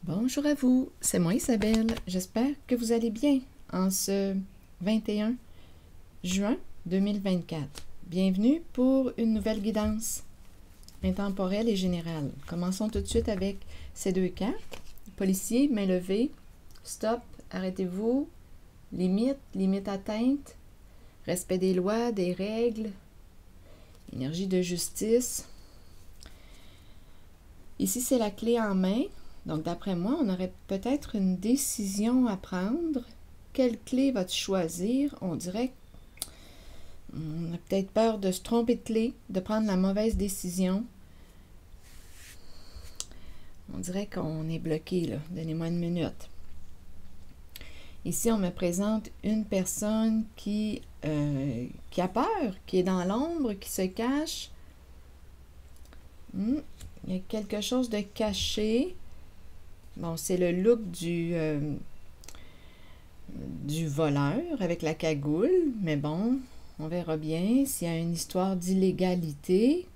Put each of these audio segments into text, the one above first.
Bonjour à vous, c'est moi Isabelle. J'espère que vous allez bien en ce 21 juin 2024. Bienvenue pour une nouvelle guidance intemporelle et générale. Commençons tout de suite avec ces deux cartes. Policier, main levée, stop, arrêtez-vous, limite atteinte, respect des lois, des règles, énergie de justice. Ici, c'est la clé en main. Donc, d'après moi, on aurait peut-être une décision à prendre. Quelle clé vas-tu choisir? On dirait qu'on a peut-être peur de se tromper de clé, de prendre la mauvaise décision. On dirait qu'on est bloqué, là. Donnez-moi une minute. Ici, on me présente une personne qui a peur, qui est dans l'ombre, qui se cache. Il y a quelque chose de caché. Bon, c'est le look du voleur avec la cagoule, mais bon, on verra bien s'il y a une histoire d'illégalité.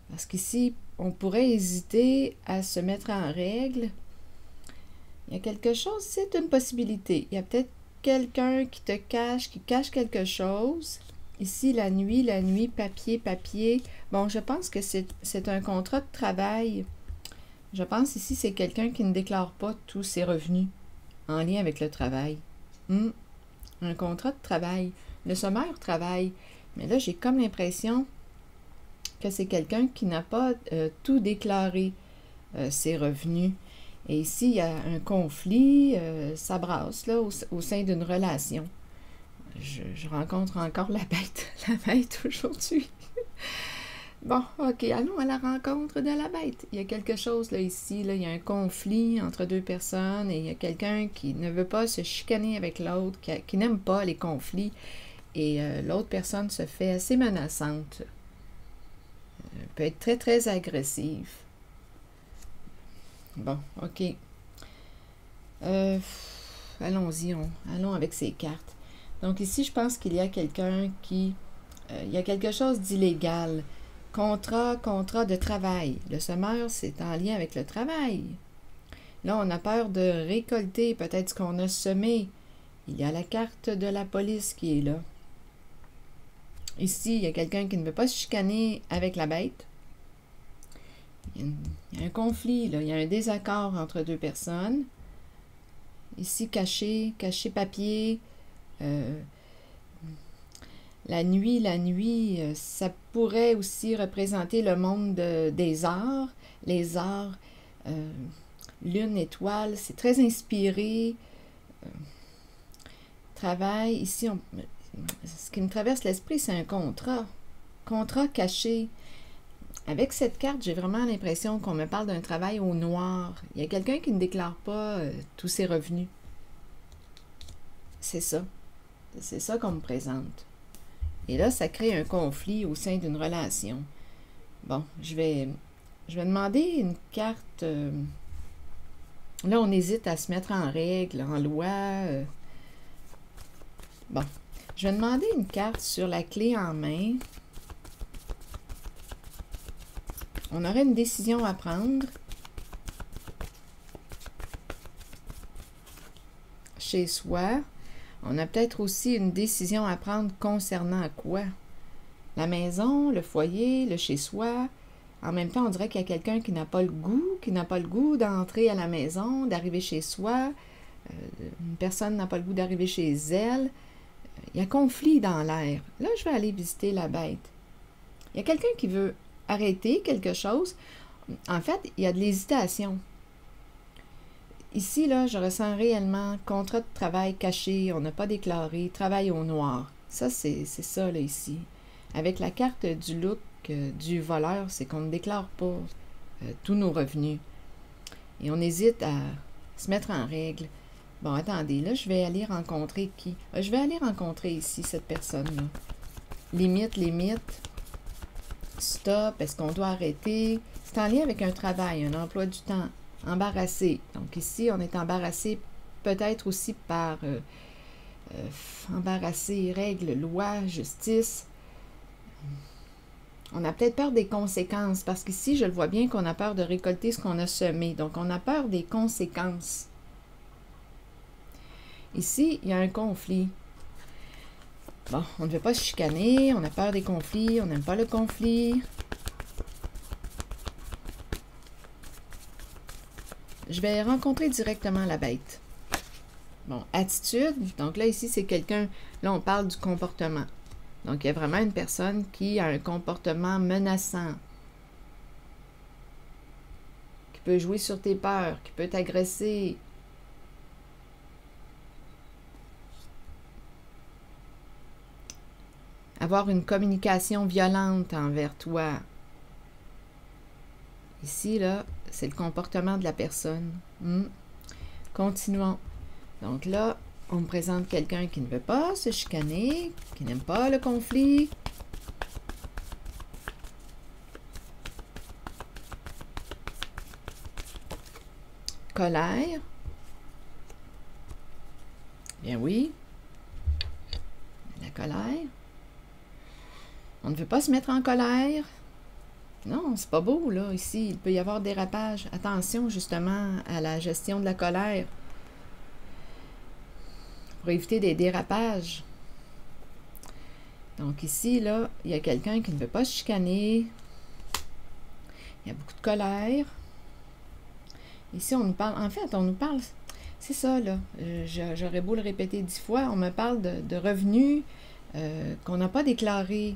Parce qu'ici, on pourrait hésiter à se mettre en règle. Il y a quelque chose, c'est une possibilité. Il y a peut-être quelqu'un qui cache quelque chose. Ici, la nuit, papier. Bon, je pense que c'est un contrat de travail. Je pense ici, c'est quelqu'un qui ne déclare pas tous ses revenus en lien avec le travail. Un contrat de travail. Le sommaire travaille. Mais là, j'ai comme l'impression que c'est quelqu'un qui n'a pas tout déclaré ses revenus. Et ici, il y a un conflit, ça brasse là, au sein d'une relation. Je rencontre encore la bête aujourd'hui. Bon, ok, allons à la rencontre de la bête. Il y a quelque chose là ici, là, il y a un conflit entre deux personnes et il y a quelqu'un qui ne veut pas se chicaner avec l'autre, qui n'aime pas les conflits et l'autre personne se fait assez menaçante. Peut être très, très agressive. Bon, ok. Allons-y, allons avec ces cartes. Donc ici, je pense qu'il y a quelqu'un qui... il y a quelque chose d'illégal. Contrat de travail. Le semeur, c'est en lien avec le travail. Là, on a peur de récolter peut-être ce qu'on a semé. Il y a la carte de la police qui est là. Ici, il y a quelqu'un qui ne veut pas se chicaner avec la bête. Il y a un conflit, là. Il y a un désaccord entre deux personnes. Ici, caché papier. La nuit, ça pourrait aussi représenter le monde des arts. Les arts, lune, étoile, c'est très inspiré. Travail, ici, ce qui me traverse l'esprit, c'est un contrat. Contrat caché. Avec cette carte, j'ai vraiment l'impression qu'on me parle d'un travail au noir. Il y a quelqu'un qui ne déclare pas tous ses revenus. C'est ça. C'est ça qu'on me présente. Et là, ça crée un conflit au sein d'une relation. Bon, je vais demander une carte. Là, on hésite à se mettre en règle, en loi. Bon, je vais demander une carte sur la clé en main. On aurait une décision à prendre. Chez soi. On a peut-être aussi une décision à prendre concernant quoi? La maison, le foyer, le chez-soi. En même temps, on dirait qu'il y a quelqu'un qui n'a pas le goût d'entrer à la maison, d'arriver chez soi. Une personne n'a pas le goût d'arriver chez elle. Il y a conflit dans l'air. Là, je vais aller visiter la bête. Il y a quelqu'un qui veut arrêter quelque chose. En fait, il y a de l'hésitation. Ici, là, je ressens réellement contrat de travail caché, on n'a pas déclaré, travail au noir. Ça, c'est ça, là, ici. Avec la carte du look du voleur, c'est qu'on ne déclare pas tous nos revenus. Et on hésite à se mettre en règle. Bon, attendez, là, je vais aller rencontrer qui? Je vais aller rencontrer ici cette personne-là. Limite. Stop, est-ce qu'on doit arrêter? C'est en lien avec un travail, un emploi du temps. Embarrassé. Donc ici, on est embarrassé peut-être aussi par embarrassé, règles, lois, justice. On a peut-être peur des conséquences, parce qu'ici, je le vois bien qu'on a peur de récolter ce qu'on a semé. Donc, on a peur des conséquences. Ici, il y a un conflit. Bon, on ne veut pas se chicaner, on a peur des conflits, on n'aime pas le conflit. Je vais rencontrer directement la bête. Bon, attitude. Donc là, ici, c'est quelqu'un... Là, on parle du comportement. Donc, il y a vraiment une personne qui a un comportement menaçant. Qui peut jouer sur tes peurs, qui peut t'agresser. Avoir une communication violente envers toi. Ici, là, c'est le comportement de la personne. Continuons. Donc là, on me présente quelqu'un qui ne veut pas se chicaner, qui n'aime pas le conflit. Colère. Bien oui. La colère. On ne veut pas se mettre en colère. Non, c'est pas beau, là, ici. Il peut y avoir dérapage. Attention, justement, à la gestion de la colère. Pour éviter des dérapages. Donc ici, là, il y a quelqu'un qui ne veut pas se chicaner. Il y a beaucoup de colère. Ici, on nous parle... En fait, on nous parle... C'est ça, là. J'aurais beau le répéter 10 fois. On me parle de revenus qu'on n'a pas déclarés.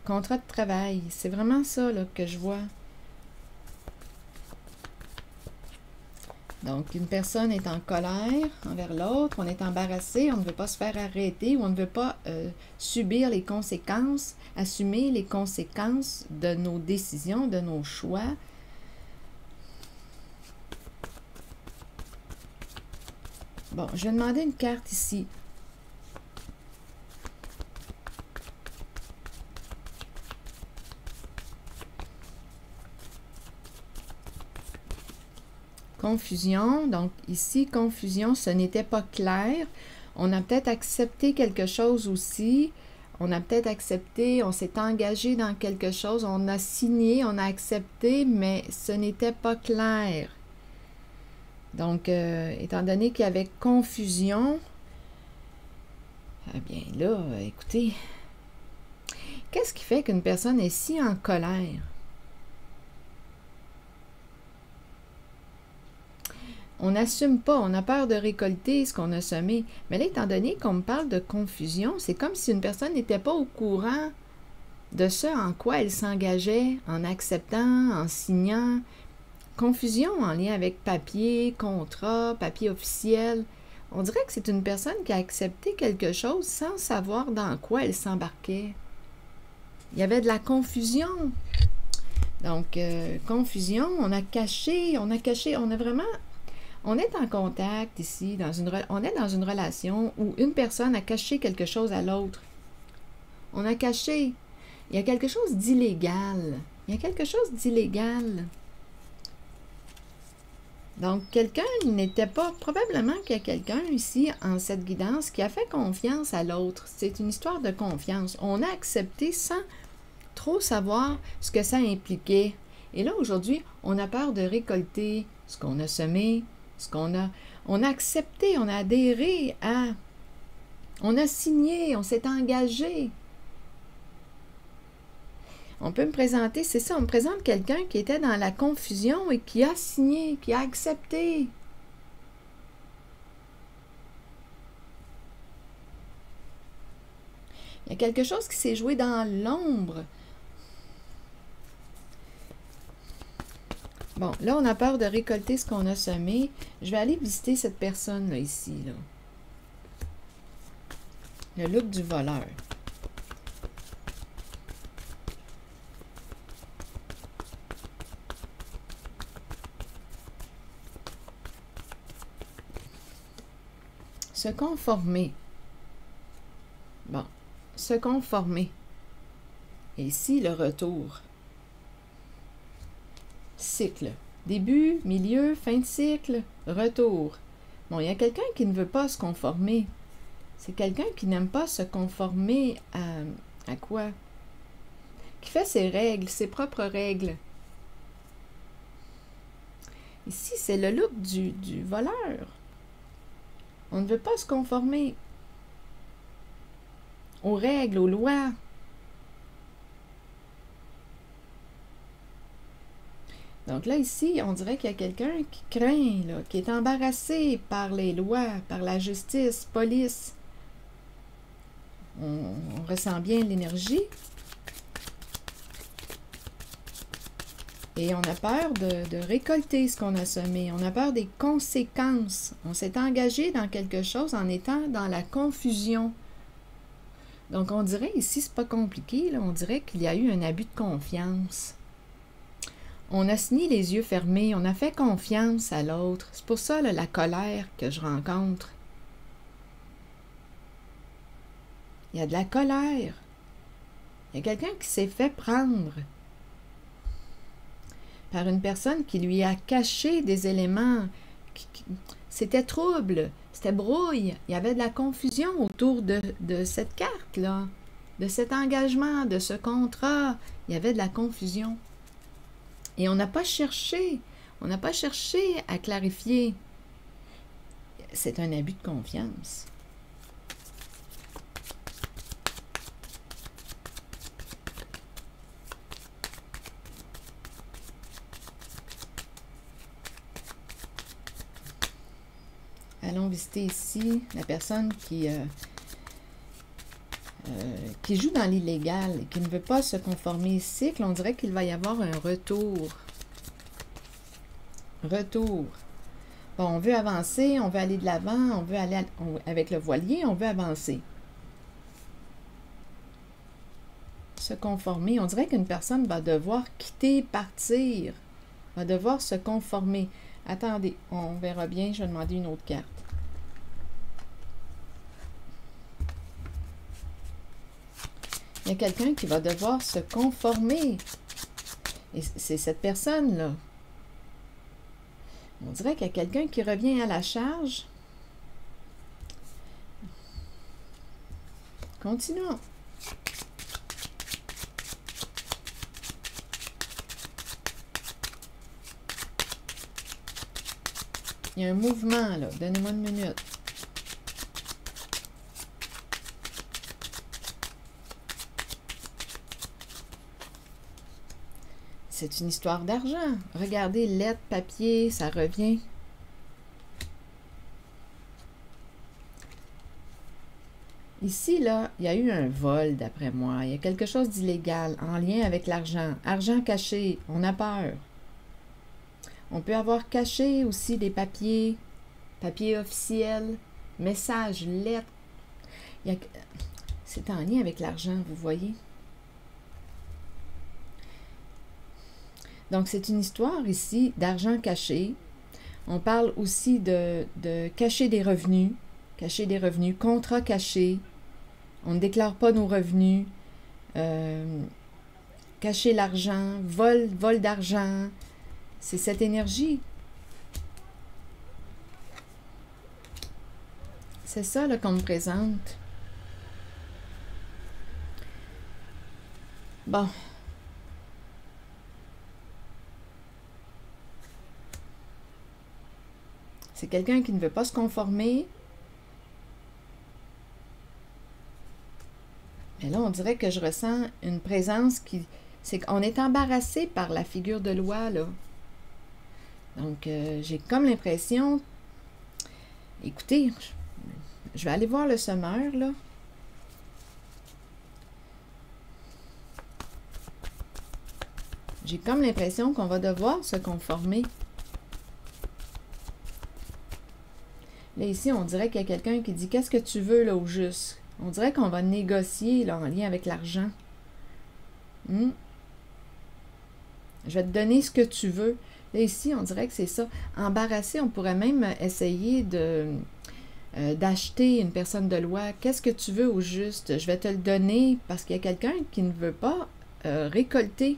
Contrat de travail. C'est vraiment ça, là, que je vois. Donc, une personne est en colère envers l'autre, on est embarrassé, on ne veut pas se faire arrêter ou on ne veut pas subir les conséquences, assumer les conséquences de nos décisions, de nos choix. Bon, je vais demander une carte ici. Confusion, donc ici, confusion, ce n'était pas clair. On a peut-être accepté quelque chose aussi. On a peut-être accepté, on s'est engagé dans quelque chose, on a signé, on a accepté, mais ce n'était pas clair. Donc, étant donné qu'il y avait confusion, eh bien là, écoutez, qu'est-ce qui fait qu'une personne est si en colère? On n'assume pas, on a peur de récolter ce qu'on a semé. Mais là, étant donné qu'on me parle de confusion, c'est comme si une personne n'était pas au courant de ce en quoi elle s'engageait, en acceptant, en signant. Confusion en lien avec papier, contrat, papier officiel. On dirait que c'est une personne qui a accepté quelque chose sans savoir dans quoi elle s'embarquait. Il y avait de la confusion. Donc, confusion, on a caché, on a vraiment... On est en contact ici, on est dans une relation où une personne a caché quelque chose à l'autre. On a caché. Il y a quelque chose d'illégal. Il y a quelque chose d'illégal. Donc, quelqu'un n'était pas... Probablement qu'il y a quelqu'un ici, en cette guidance, qui a fait confiance à l'autre. C'est une histoire de confiance. On a accepté sans trop savoir ce que ça impliquait. Et là, aujourd'hui, on a peur de récolter ce qu'on a semé, on a accepté, on a adhéré à, on a signé, on s'est engagé. On peut me présenter, c'est ça, on me présente quelqu'un qui était dans la confusion et qui a signé, qui a accepté. Il y a quelque chose qui s'est joué dans l'ombre. Bon, là, on a peur de récolter ce qu'on a semé. Je vais aller visiter cette personne-là, ici, là. Le look du voleur. Se conformer. Bon, se conformer. Et ici, le retour. Cycle. Début, milieu, fin de cycle, retour. Bon, il y a quelqu'un qui ne veut pas se conformer. C'est quelqu'un qui n'aime pas se conformer à quoi? qui fait ses règles, ses propres règles. Ici, c'est le look du voleur. On ne veut pas se conformer aux règles, aux lois. Donc là, ici, on dirait qu'il y a quelqu'un qui craint, là, qui est embarrassé par les lois, par la justice, police. On ressent bien l'énergie. Et on a peur de récolter ce qu'on a semé. On a peur des conséquences. On s'est engagé dans quelque chose en étant dans la confusion. Donc, on dirait ici, c'est pas compliqué, là, on dirait qu'il y a eu un abus de confiance. On a signé les yeux fermés, on a fait confiance à l'autre. C'est pour ça, là, la colère que je rencontre. Il y a de la colère. Il y a quelqu'un qui s'est fait prendre par une personne qui lui a caché des éléments. C'était trouble, c'était brouille. Il y avait de la confusion autour de cette carte-là, de cet engagement, de ce contrat. Il y avait de la confusion. Et on n'a pas cherché à clarifier. C'est un abus de confiance. Allons visiter ici la personne qui joue dans l'illégal et qui ne veut pas se conformer au cycle. On dirait qu'il va y avoir un retour. Retour. Bon, on veut avancer, on veut aller de l'avant, on veut aller avec le voilier, on veut avancer. Se conformer. On dirait qu'une personne va devoir quitter, partir, va devoir se conformer. Attendez, on verra bien, je vais demander une autre carte. Il y a quelqu'un qui va devoir se conformer. Et c'est cette personne-là. On dirait qu'il y a quelqu'un qui revient à la charge. Continuons. Il y a un mouvement, là. Donnez-moi une minute. C'est une histoire d'argent. Regardez, lettres, papier, ça revient. Ici, là, il y a eu un vol, d'après moi. Il y a quelque chose d'illégal en lien avec l'argent. Argent caché, on a peur. On peut avoir caché aussi des papiers, papiers officiels, messages, lettres. C'est en lien avec l'argent, vous voyez. Donc, c'est une histoire ici d'argent caché. On parle aussi de cacher des revenus, contrat caché. On ne déclare pas nos revenus, cacher l'argent, vol d'argent. C'est cette énergie. C'est ça là, qu'on me présente. Bon. C'est quelqu'un qui ne veut pas se conformer. Mais là, on dirait que je ressens une présence qui... C'est qu'on est embarrassé par la figure de loi, là. Donc, j'ai comme l'impression... Écoutez, je vais aller voir le sommeur, là. J'ai comme l'impression qu'on va devoir se conformer. Là, ici, on dirait qu'il y a quelqu'un qui dit « Qu'est-ce que tu veux, là, au juste? » On dirait qu'on va négocier, là, en lien avec l'argent. Je vais te donner ce que tu veux. Là, ici, on dirait que c'est ça. Embarrassé, on pourrait même essayer d'acheter une personne de loi. Qu'est-ce que tu veux, au juste? Je vais te le donner parce qu'il y a quelqu'un qui ne veut pas récolter,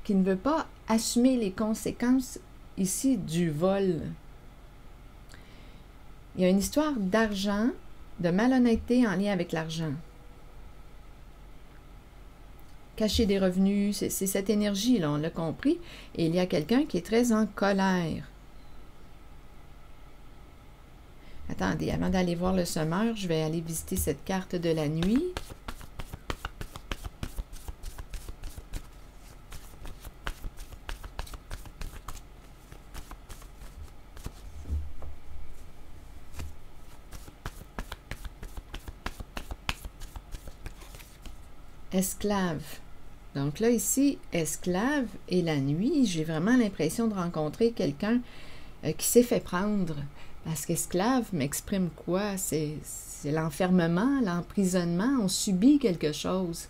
qui ne veut pas assumer les conséquences, ici, du vol. Il y a une histoire d'argent, de malhonnêteté en lien avec l'argent. cacher des revenus, c'est cette énergie-là, on l'a compris. Et il y a quelqu'un qui est très en colère. Attendez, avant d'aller voir le semeur, je vais aller visiter cette carte de la nuit. Esclave. Donc là, ici, esclave et la nuit, j'ai vraiment l'impression de rencontrer quelqu'un qui s'est fait prendre. Parce qu'esclave m'exprime quoi? C'est l'enfermement, l'emprisonnement. On subit quelque chose.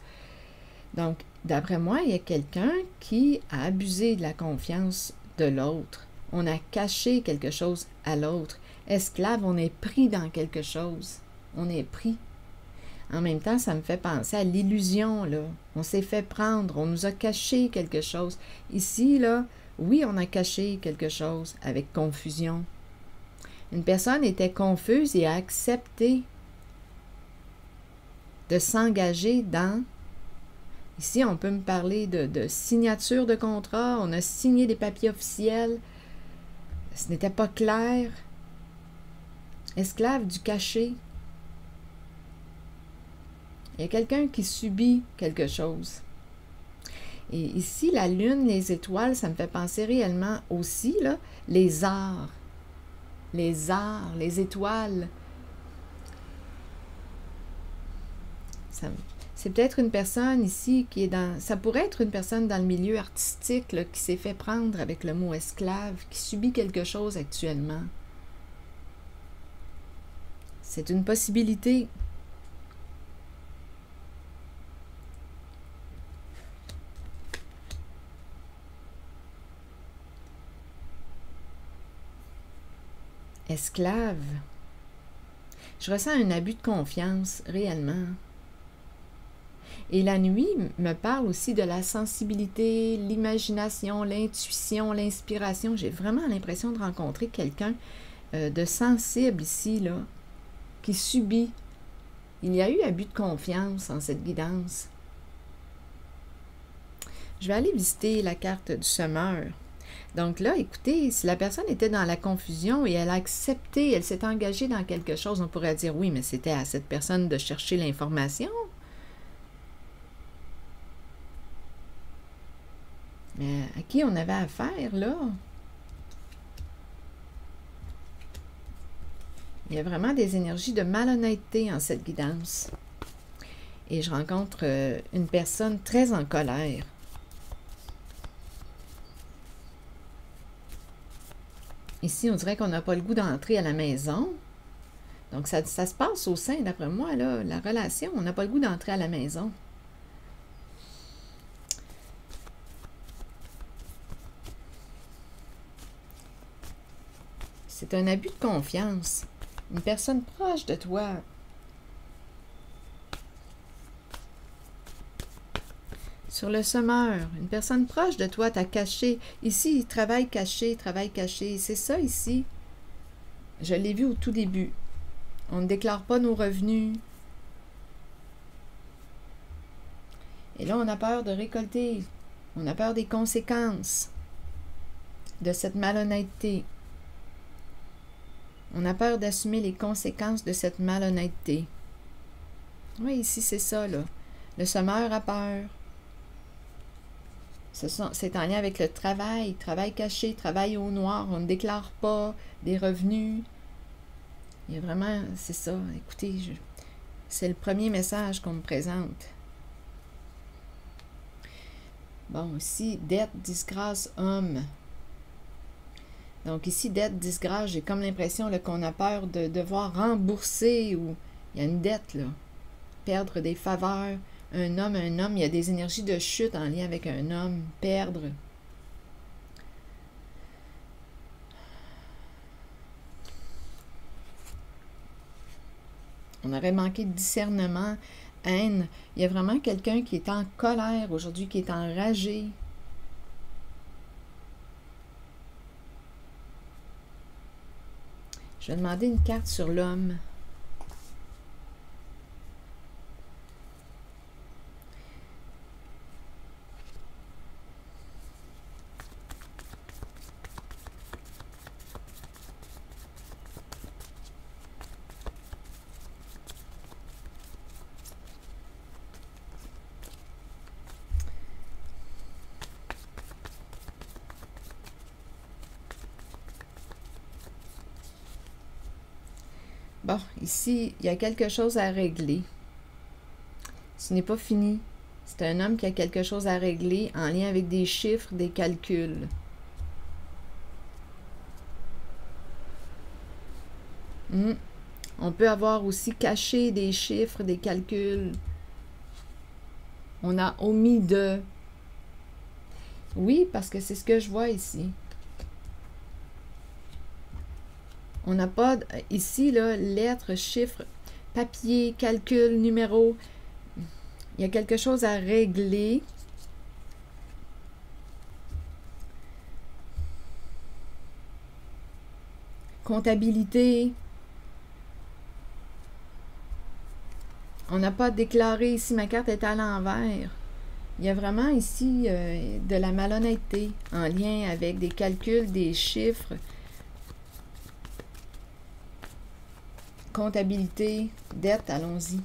Donc, d'après moi, il y a quelqu'un qui a abusé de la confiance de l'autre. On a caché quelque chose à l'autre. Esclave, on est pris dans quelque chose. On est pris. En même temps, ça me fait penser à l'illusion, là. On s'est fait prendre, on nous a caché quelque chose. Ici, là, oui, on a caché quelque chose avec confusion. Une personne était confuse et a accepté de s'engager dans... Ici, on peut me parler de signature de contrat, on a signé des papiers officiels, ce n'était pas clair. Esclave du cachet. Il y a quelqu'un qui subit quelque chose. Et ici, la lune, les étoiles, ça me fait penser réellement aussi, là, les arts. Les arts, les étoiles. C'est peut-être une personne ici qui est dans... Ça pourrait être une personne dans le milieu artistique là, qui s'est fait prendre avec le mot esclave, qui subit quelque chose actuellement. C'est une possibilité. Esclave. Je ressens un abus de confiance, réellement. Et la nuit me parle aussi de la sensibilité, l'imagination, l'intuition, l'inspiration. J'ai vraiment l'impression de rencontrer quelqu'un de sensible ici, là, qui subit. Il y a eu abus de confiance en cette guidance. Je vais aller visiter la carte du semeur. Donc là, écoutez, si la personne était dans la confusion et elle a accepté, elle s'est engagée dans quelque chose, on pourrait dire oui, mais c'était à cette personne de chercher l'information. Mais à qui on avait affaire, là? Il y a vraiment des énergies de malhonnêteté en cette guidance. Et je rencontre une personne très en colère. Ici, on dirait qu'on n'a pas le goût d'entrer à la maison. Donc, ça se passe au sein, d'après moi, là, la relation, on n'a pas le goût d'entrer à la maison. C'est un abus de confiance. Une personne proche de toi. Sur le semeur, une personne proche de toi t'a caché. Ici, travail caché, travail caché. C'est ça ici. Je l'ai vu au tout début. On ne déclare pas nos revenus. Et là, on a peur de récolter. On a peur des conséquences de cette malhonnêteté. On a peur d'assumer les conséquences de cette malhonnêteté. Oui, ici, c'est ça, là. Le semeur a peur. C'est en lien avec le travail, travail caché, travail au noir. On ne déclare pas des revenus. Il y a vraiment, c'est ça. Écoutez, c'est le premier message qu'on me présente. Bon, ici, dette, disgrâce, homme. Donc ici, dette, disgrâce, j'ai comme l'impression qu'on a peur de devoir rembourser ou il y a une dette, là. Perdre des faveurs. Un homme, il y a des énergies de chute en lien avec un homme. Perdre. On aurait manqué de discernement, haine. Il y a vraiment quelqu'un qui est en colère aujourd'hui, qui est enragé. Je vais demander une carte sur l'homme. Bon, ici, il y a quelque chose à régler. Ce n'est pas fini. C'est un homme qui a quelque chose à régler en lien avec des chiffres, des calculs. On peut avoir aussi caché des chiffres, des calculs. On a omis de. Oui, parce que c'est ce que je vois ici. On n'a pas ici, là, lettres, chiffres, papier, calcul, numéro. Il y a quelque chose à régler. Comptabilité. On n'a pas déclaré ici, ma carte est à l'envers. Il y a vraiment ici de la malhonnêteté en lien avec des calculs, des chiffres, comptabilité, dette, allons-y.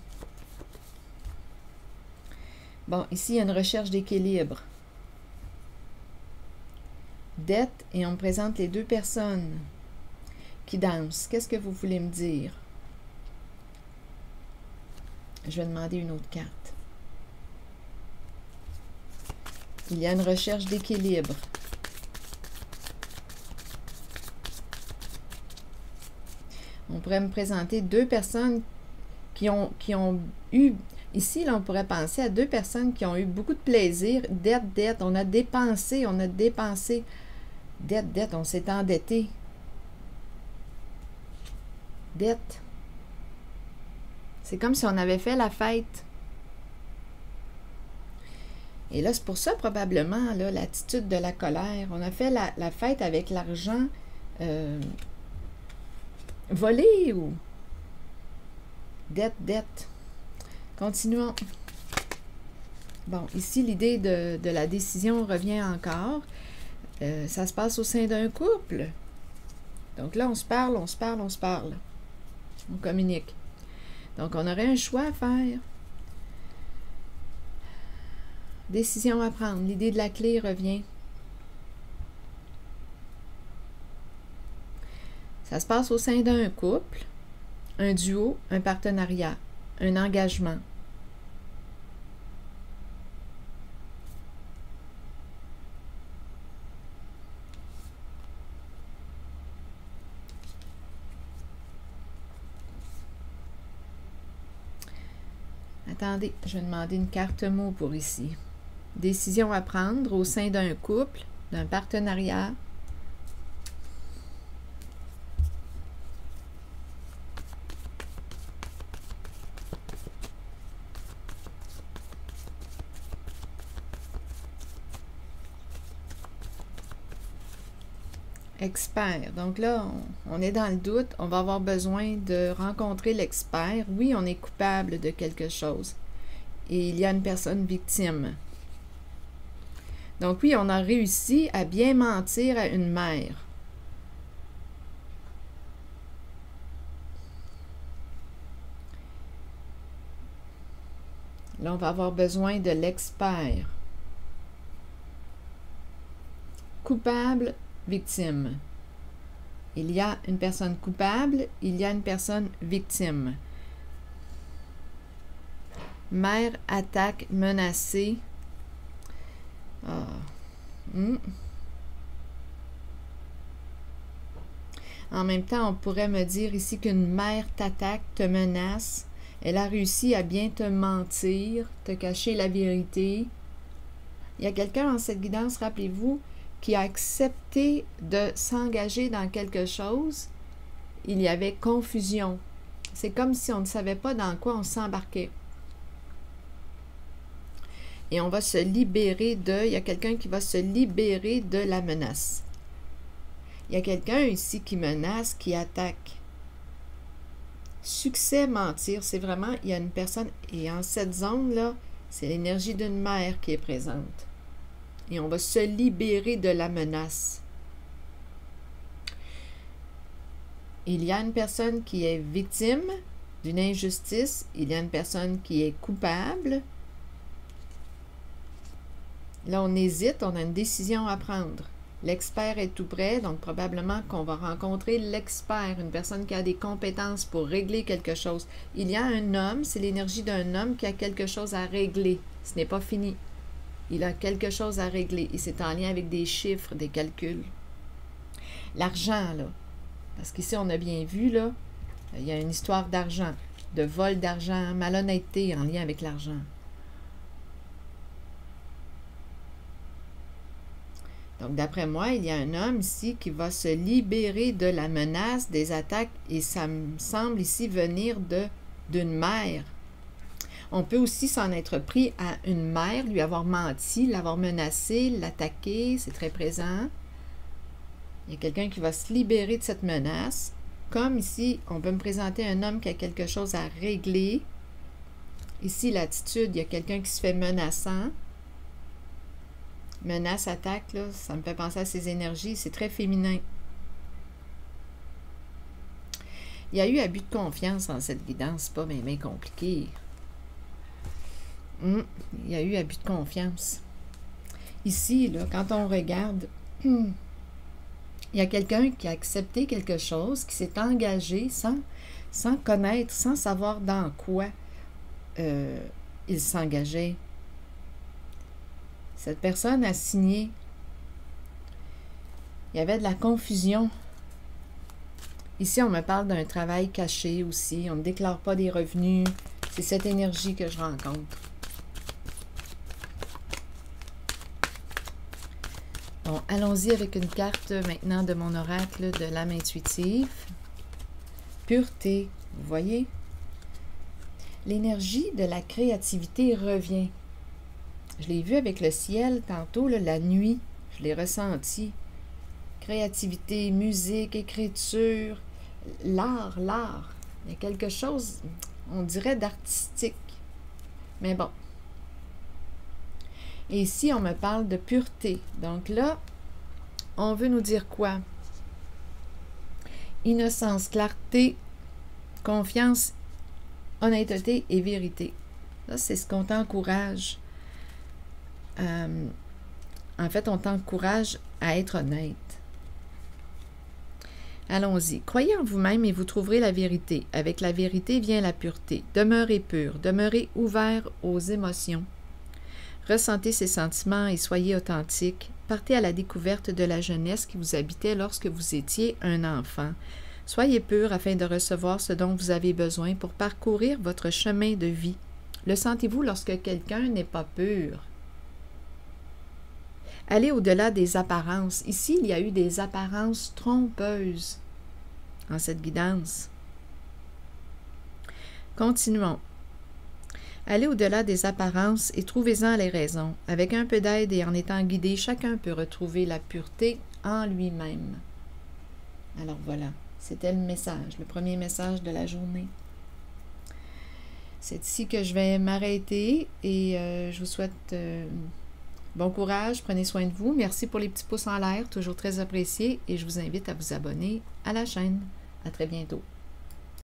Bon, ici, il y a une recherche d'équilibre. Dette, et on me présente les deux personnes qui dansent. Qu'est-ce que vous voulez me dire? Je vais demander une autre carte. Il y a une recherche d'équilibre. On pourrait me présenter deux personnes qui ont eu... Ici, là, on pourrait penser à deux personnes qui ont eu beaucoup de plaisir. Dette, on a dépensé. Dette, on s'est endetté. Dette. C'est comme si on avait fait la fête. Et là, c'est pour ça, probablement, là, l'attitude de la colère. On a fait la fête avec l'argent volé ou... Dette. Continuons. Bon, ici, l'idée de la décision revient encore. Ça se passe au sein d'un couple. Donc là, on se parle. On communique. Donc, on aurait un choix à faire. Décision à prendre. L'idée de la clé revient. Ça se passe au sein d'un couple, un duo, un partenariat, un engagement. Attendez, je vais demander une carte mot pour ici. Décision à prendre au sein d'un couple, d'un partenariat. Expert. Donc là, on est dans le doute. On va avoir besoin de rencontrer l'expert. Oui, on est coupable de quelque chose. Et il y a une personne victime. Donc oui, on a réussi à bien mentir à une mère. Là, on va avoir besoin de l'expert. Coupable, victime. Il y a une personne coupable, il y a une personne victime. Mère attaque, menacée. En même temps, on pourrait me dire ici qu'une mère t'attaque, te menace. Elle a réussi à bien te mentir, te cacher la vérité. Il y a quelqu'un dans cette guidance, rappelez-vous, qui a accepté de s'engager dans quelque chose. Il y avait confusion. C'est comme si on ne savait pas dans quoi on s'embarquait. Et on va se libérer de... Il y a quelqu'un qui va se libérer de la menace. Il y a quelqu'un ici qui menace, qui attaque. Succès, mentir, c'est vraiment... Il y a une personne... Et en cette zone-là, c'est l'énergie d'une mère qui est présente. Et on va se libérer de la menace. Il y a une personne qui est victime d'une injustice. Il y a une personne qui est coupable. Là, on hésite, on a une décision à prendre. L'expert est tout près, donc probablement qu'on va rencontrer l'expert, une personne qui a des compétences pour régler quelque chose. Il y a un homme, c'est l'énergie d'un homme qui a quelque chose à régler. Ce n'est pas fini. Il a quelque chose à régler et c'est en lien avec des chiffres, des calculs. L'argent, là, parce qu'ici on a bien vu, là, il y a une histoire d'argent, de vol d'argent, malhonnêteté en lien avec l'argent. Donc, d'après moi, il y a un homme ici qui va se libérer de la menace des attaques et ça me semble ici venir d'une mère. On peut aussi s'en être pris à une mère, lui avoir menti, l'avoir menacé, l'attaquer, c'est très présent. Il y a quelqu'un qui va se libérer de cette menace. Comme ici, on peut me présenter un homme qui a quelque chose à régler. Ici, l'attitude, il y a quelqu'un qui se fait menaçant. Menace, attaque, là, ça me fait penser à ces énergies. C'est très féminin. Il y a eu abus de confiance dans cette guidance. C'est pas bien compliqué. Il y a eu abus de confiance. Ici, là, quand on regarde, il y a quelqu'un qui a accepté quelque chose, qui s'est engagé sans connaître, sans savoir dans quoi il s'engageait. Cette personne a signé. Il y avait de la confusion. Ici, on me parle d'un travail caché aussi. On ne déclare pas des revenus. C'est cette énergie que je rencontre. Bon, allons-y avec une carte maintenant de mon oracle de l'âme intuitive. Pureté, vous voyez? L'énergie de la créativité revient. Je l'ai vu avec le ciel tantôt, là, la nuit, je l'ai ressenti. Créativité, musique, écriture, l'art. Il y a quelque chose, on dirait, d'artistique. Mais bon. Et ici, on me parle de pureté. Donc là, on veut nous dire quoi? Innocence, clarté, confiance, honnêteté et vérité. Là, c'est ce qu'on t'encourage. En fait, on t'encourage à être honnête. Allons-y. Croyez en vous-même et vous trouverez la vérité. Avec la vérité vient la pureté. Demeurez pur, demeurez ouvert aux émotions. Ressentez ces sentiments et soyez authentique. Partez à la découverte de la jeunesse qui vous habitait lorsque vous étiez un enfant. Soyez pur afin de recevoir ce dont vous avez besoin pour parcourir votre chemin de vie. Le sentez-vous lorsque quelqu'un n'est pas pur? Allez au-delà des apparences. Ici, il y a eu des apparences trompeuses en cette guidance. Continuons. Allez au-delà des apparences et trouvez-en les raisons. Avec un peu d'aide et en étant guidé, chacun peut retrouver la pureté en lui-même. Alors voilà, c'était le message, le premier message de la journée. C'est ici que je vais m'arrêter et je vous souhaite bon courage, prenez soin de vous. Merci pour les petits pouces en l'air, toujours très appréciés et je vous invite à vous abonner à la chaîne. À très bientôt.